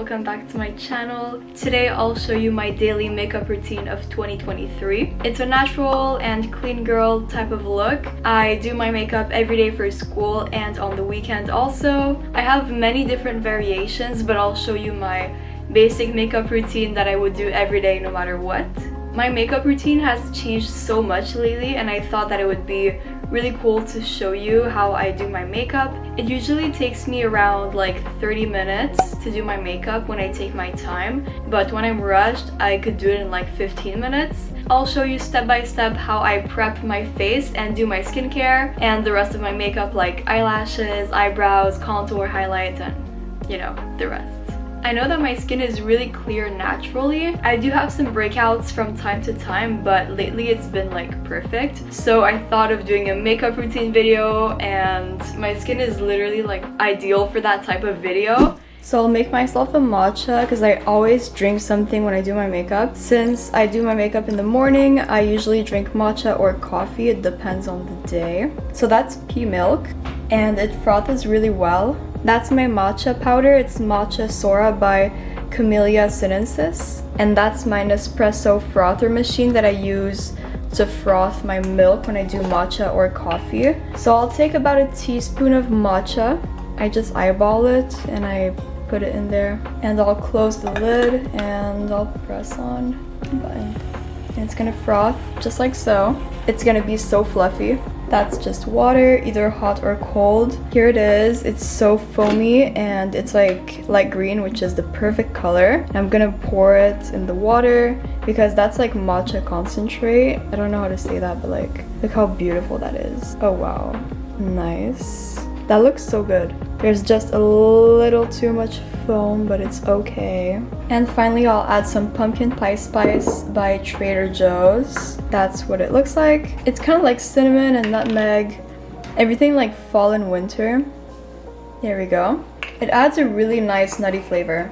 welcome back to my channel. Today I'll show you my daily makeup routine of 2023. It's a natural and clean girl type of look. I do my makeup every day for school and on the weekend also. I have many different variations, but I'll show you my basic makeup routine that I would do every day no matter what. My makeup routine has changed so much lately, and I thought that it would be really cool to show you how I do my makeup. It usually takes me around like 30 minutes to do my makeup when I take my time, but when I'm rushed I could do it in like 15 minutes. I'll show you step by step how I prep my face and do my skincare and the rest of my makeup, like eyelashes, eyebrows, contour, highlight, and you know, the rest. I know that my skin is really clear naturally. I do have some breakouts from time to time, but lately it's been like perfect. So I thought of doing a makeup routine video, and my skin is literally like ideal for that type of video. So I'll make myself a matcha because I always drink something when I do my makeup. Since I do my makeup in the morning, I usually drink matcha or coffee. It depends on the day. So that's pea milk, and it froths really well. That's my matcha powder. It's Matcha Sora by Camellia sinensis. And that's my Nespresso frother machine that I use to froth my milk when I do matcha or coffee. So I'll take about a teaspoon of matcha. I just eyeball it and I put it in there. And I'll close the lid and I'll press on the button. And it's gonna froth just like so. It's gonna be so fluffy. That's just water, either hot or cold. Here it is. It's so foamy and it's like light green, which is the perfect color. I'm gonna pour it in the water because that's like matcha concentrate. I don't know how to say that, but like, look how beautiful that is. Oh wow, nice. That looks so good. There's just a little too much foam, but it's okay. And finally, I'll add some pumpkin pie spice by Trader Joe's. That's what it looks like. It's kind of like cinnamon and nutmeg. Everything like fall and winter. There we go. It adds a really nice nutty flavor.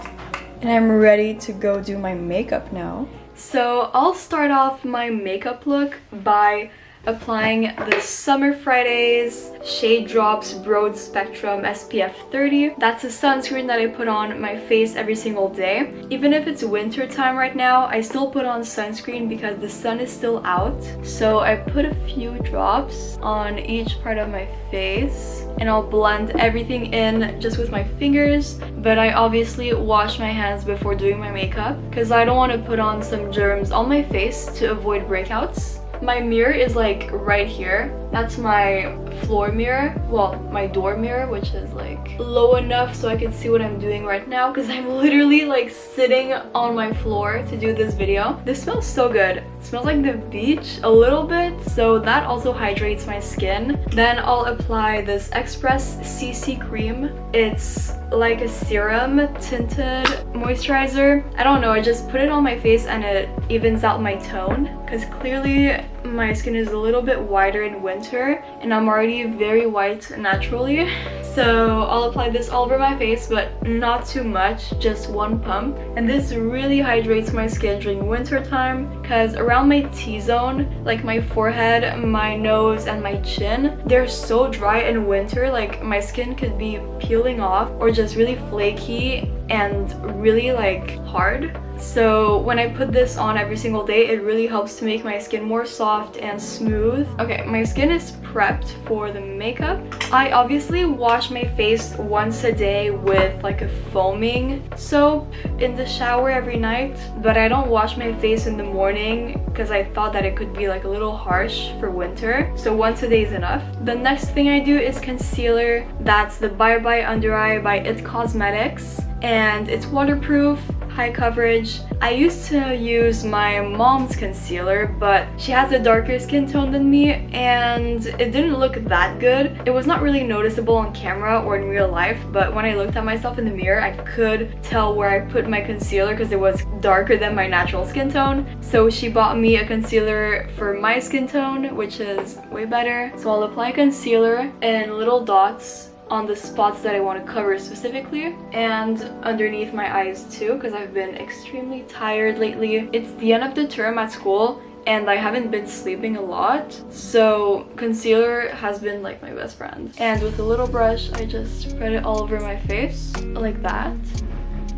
And I'm ready to go do my makeup now. So I'll start off my makeup look by applying the Summer Fridays ShadeDrops Broad Spectrum SPF 30. That's a sunscreen that I put on my face every single day. Even if it's winter time right now, I still put on sunscreen because the sun is still out. So I put a few drops on each part of my face and I'll blend everything in just with my fingers. But I obviously wash my hands before doing my makeup because I don't want to put on some germs on my face to avoid breakouts. My mirror is like right here. That's my floor mirror, well, my door mirror, which is like low enough so I can see what I'm doing right now because I'm literally like sitting on my floor to do this video. This smells so good. It smells like the beach a little bit, so that also hydrates my skin. Then I'll apply this Express CC cream. It's like a serum tinted moisturizer. I don't know, I just put it on my face and it evens out my tone because clearly my skin is a little bit whiter in winter and I'm already very white naturally. So I'll apply this all over my face, but not too much, just one pump. And this really hydrates my skin during winter time because around my T-zone, like my forehead, my nose, and my chin, they're so dry in winter. Like my skin could be peeling off or just really flaky and really like hard. So when I put this on every single day, it really helps to make my skin more soft and smooth. Okay, my skin is prepped for the makeup. I obviously wash my face once a day with like a foaming soap in the shower every night, but I don't wash my face in the morning because I thought that it could be like a little harsh for winter. So once a day is enough. The next thing I do is concealer. That's the Bye Bye Under Eye by It Cosmetics, and it's waterproof, high coverage. I used to use my mom's concealer, but she has a darker skin tone than me and it didn't look that good. It was not really noticeable on camera or in real life, but when I looked at myself in the mirror, I could tell where I put my concealer because it was darker than my natural skin tone. So she bought me a concealer for my skin tone, which is way better. So I'll apply concealer in little dots on the spots that I want to cover specifically, and underneath my eyes too, because I've been extremely tired lately. It's the end of the term at school and I haven't been sleeping a lot, so concealer has been like my best friend. And with a little brush, I just spread it all over my face like that.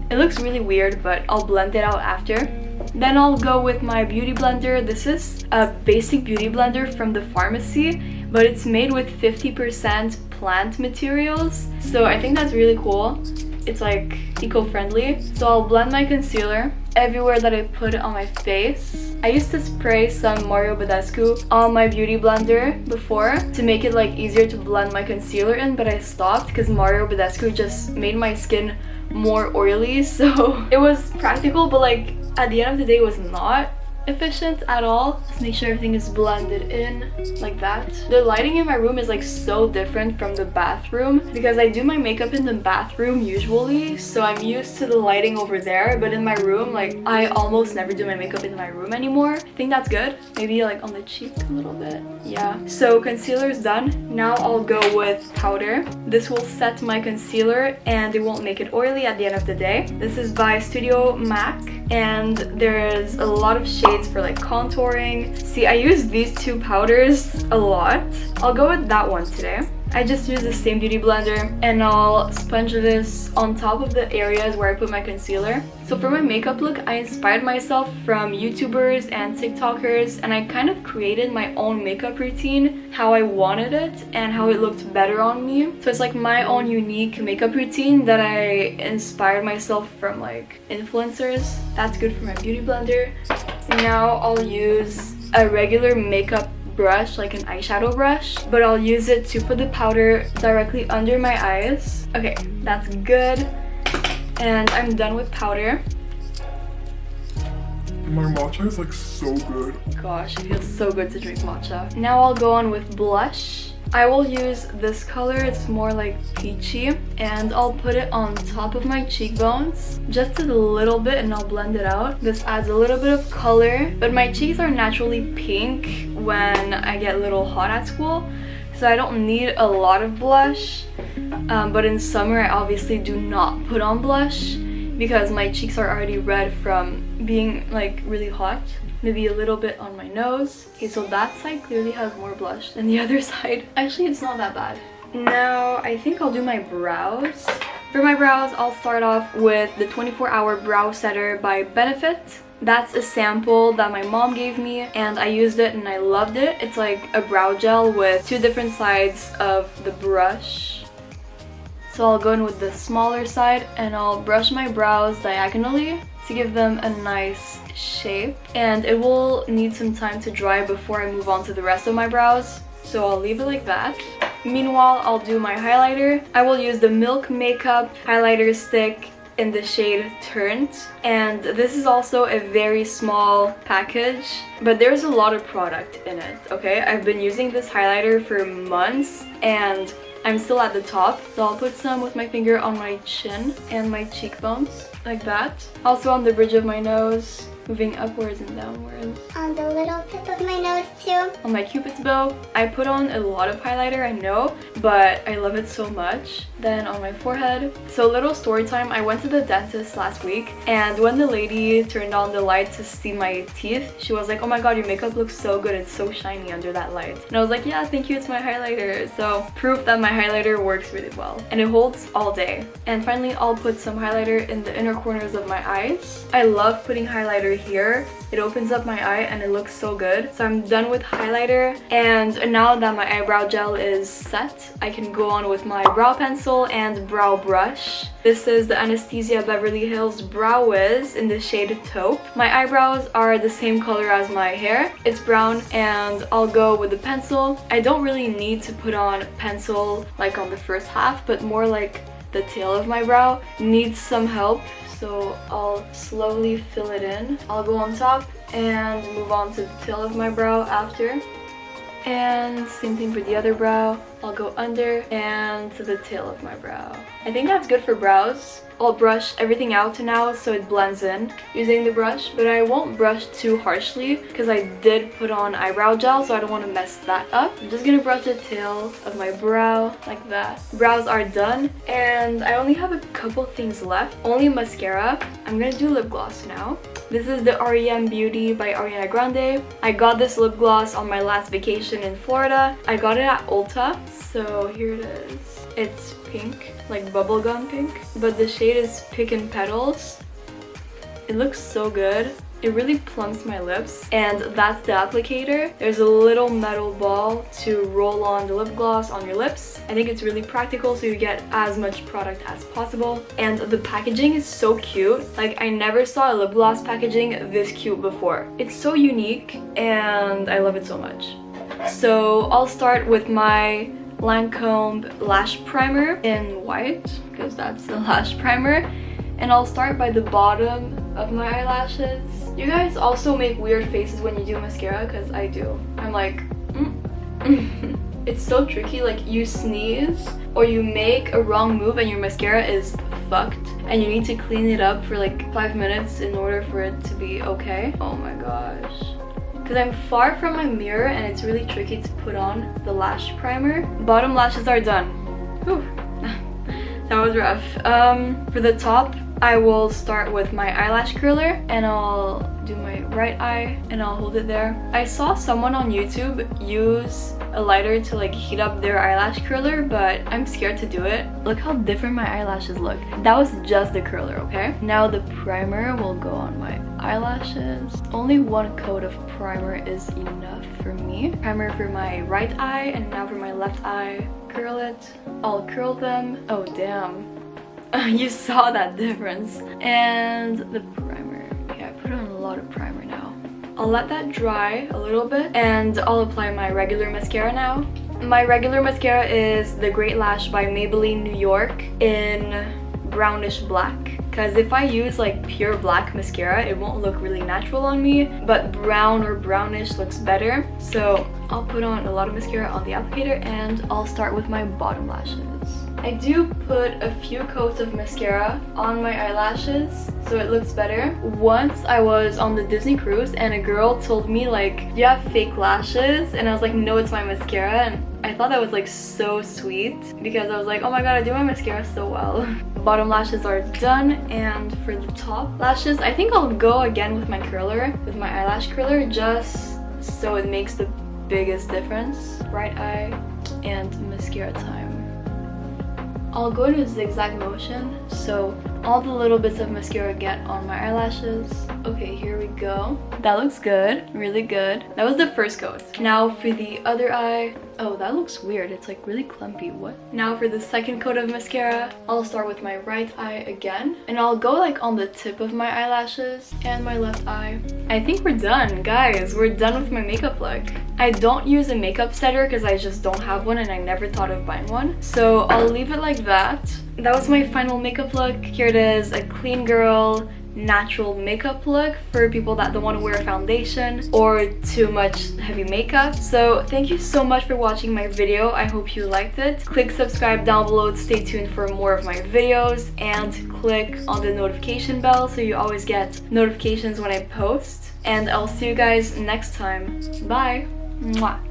It looks really weird, but I'll blend it out after. Then I'll go with my beauty blender. This is a basic beauty blender from the pharmacy, but it's made with 50% plant materials. So I think that's really cool. It's like eco-friendly. So I'll blend my concealer everywhere that I put it on my face. I used to spray some Mario Badescu on my beauty blender before to make it like easier to blend my concealer in, but I stopped because Mario Badescu just made my skin more oily. So it was practical, but like at the end of the day it was not efficient at all. Just make sure everything is blended in like that. The lighting in my room is like so different from the bathroom because I do my makeup in the bathroom usually, so I'm used to the lighting over there, but in my room, like, I almost never do my makeup in my room anymore. I think that's good. Maybe like on the cheek a little bit. Yeah. So concealer is done. Now I'll go with powder. This will set my concealer and it won't make it oily at the end of the day. This is by Studio Mac and there's a lot of shades for like contouring. See, I use these two powders a lot. I'll go with that one today. I just use the same beauty blender and I'll sponge this on top of the areas where I put my concealer. So for my makeup look, I inspired myself from YouTubers and TikTokers, and I kind of created my own makeup routine, how I wanted it and how it looked better on me. So it's like my own unique makeup routine that I inspired myself from like influencers. That's good for my beauty blender. Now I'll use a regular makeup brush, like an eyeshadow brush, but I'll use it to put the powder directly under my eyes. Okay, that's good. And I'm done with powder. My matcha is like so good. Gosh, it feels so good to drink matcha. Now I'll go on with blush. I will use this color, it's more like peachy, and I'll put it on top of my cheekbones just a little bit and I'll blend it out. This adds a little bit of color, but my cheeks are naturally pink when I get a little hot at school, so I don't need a lot of blush. But in summer I obviously do not put on blush because my cheeks are already red from being like really hot. Maybe a little bit on my nose. Okay, so that side clearly has more blush than the other side. Actually, it's not that bad. Now, I think I'll do my brows. For my brows, I'll start off with the 24-Hour Brow Setter by Benefit. That's a sample that my mom gave me and I used it and I loved it. It's like a brow gel with two different sides of the brush. So I'll go in with the smaller side and I'll brush my brows diagonally to give them a nice shape, and it will need some time to dry before I move on to the rest of my brows, so I'll leave it like that. Meanwhile, I'll do my highlighter. I will use the Milk Makeup highlighter stick in the shade Turned, and this is also a very small package, but there's a lot of product in it. Okay, I've been using this highlighter for months and I'm still at the top, so I'll put some with my finger on my chin and my cheekbones, like that. Also on the bridge of my nose, moving upwards and downwards. On the little tip of my nose too. On my cupid's bow. I put on a lot of highlighter, I know, but I love it so much. Then on my forehead. So little story time, I went to the dentist last week, and when the lady turned on the light to see my teeth, she was like, oh my god, your makeup looks so good, it's so shiny under that light. And I was like, yeah, thank you, it's my highlighter. So proof that my highlighter works really well. And it holds all day. And finally, I'll put some highlighter in the inner corners of my eyes. I love putting highlighter here. It opens up my eye and it looks so good. So I'm done with highlighter, and now that my eyebrow gel is set, I can go on with my brow pencil and brow brush. This is the Anastasia Beverly Hills Brow Wiz in the shade Taupe. My eyebrows are the same color as my hair. It's brown, and I'll go with the pencil. I don't really need to put on pencil like on the first half, but more like the tail of my brow needs some help. So I'll slowly fill it in. I'll go on top and move on to the tail of my brow after. And same thing for the other brow. I'll go under and to the tail of my brow. I think that's good for brows. I'll brush everything out now so it blends in using the brush, but I won't brush too harshly because I did put on eyebrow gel, so I don't want to mess that up. I'm just gonna brush the tail of my brow like that. Brows are done, and I only have a couple things left. Only mascara. I'm gonna do lip gloss now. This is the r.e.m. Beauty by Ariana Grande. I got this lip gloss on my last vacation in Florida. I got it at Ulta, so here it is. It's pink, like bubblegum pink, but the shade is Pickin' Petals. It looks so good. It really plumps my lips, and that's the applicator. There's a little metal ball to roll on the lip gloss on your lips. I think it's really practical so you get as much product as possible. And the packaging is so cute. Like, I never saw a lip gloss packaging this cute before. It's so unique and I love it so much. So I'll start with my Lancôme Lash Primer in white, because that's the lash primer. And I'll start by the bottom of my eyelashes. You guys also make weird faces when you do mascara, because I do. I'm like, It's so tricky. Like, you sneeze or you make a wrong move and your mascara is fucked, and you need to clean it up for like 5 minutes in order for it to be okay. Oh my gosh. Because I'm far from my mirror and it's really tricky to put on the lash primer. Bottom lashes are done. Whew. That was rough. For the top, I will start with my eyelash curler, and I'll do my right eye and I'll hold it there. I saw someone on YouTube use a lighter to like heat up their eyelash curler, but I'm scared to do it. Look how different my eyelashes look. That was just the curler, okay? Now the primer will go on my eyelashes. Only one coat of primer is enough for me. Primer for my right eye, and now for my left eye. Curl it. I'll curl them. Oh damn. You saw that difference. And the primer. Yeah, I put on a lot of primer now. I'll let that dry a little bit, and I'll apply my regular mascara now. My regular mascara is the Great Lash by Maybelline New York in brownish black. Because if I use like pure black mascara, it won't look really natural on me, but brown or brownish looks better. So I'll put on a lot of mascara on the applicator, and I'll start with my bottom lashes. I do put a few coats of mascara on my eyelashes so it looks better. Once I was on the Disney cruise and a girl told me like, you have fake lashes, and I was like, no, it's my mascara. And I thought that was like so sweet, because I was like, oh my god, I do my mascara so well. Bottom lashes are done, and for the top lashes, I think I'll go again with my curler, with my eyelash curler, just so it makes the biggest difference. Right eye and mascara time. I'll go in a zigzag motion so all the little bits of mascara get on my eyelashes. Okay, here we go. That looks good, really good. That was the first coat. Now for the other eye. Oh, that looks weird. It's like really clumpy. What? Now for the second coat of mascara, I'll start with my right eye again, and I'll go like on the tip of my eyelashes and my left eye. I think we're done, guys. We're done with my makeup look. I don't use a makeup setter because I just don't have one, and I never thought of buying one. So I'll leave it like that. That was my final makeup look. Here it is, a clean girl natural makeup look for people that don't want to wear foundation or too much heavy makeup. So thank you so much for watching my video. I hope you liked it. Click subscribe down below to stay tuned for more of my videos, and click on the notification bell so you always get notifications when I post. And I'll see you guys next time. Bye. Mwah.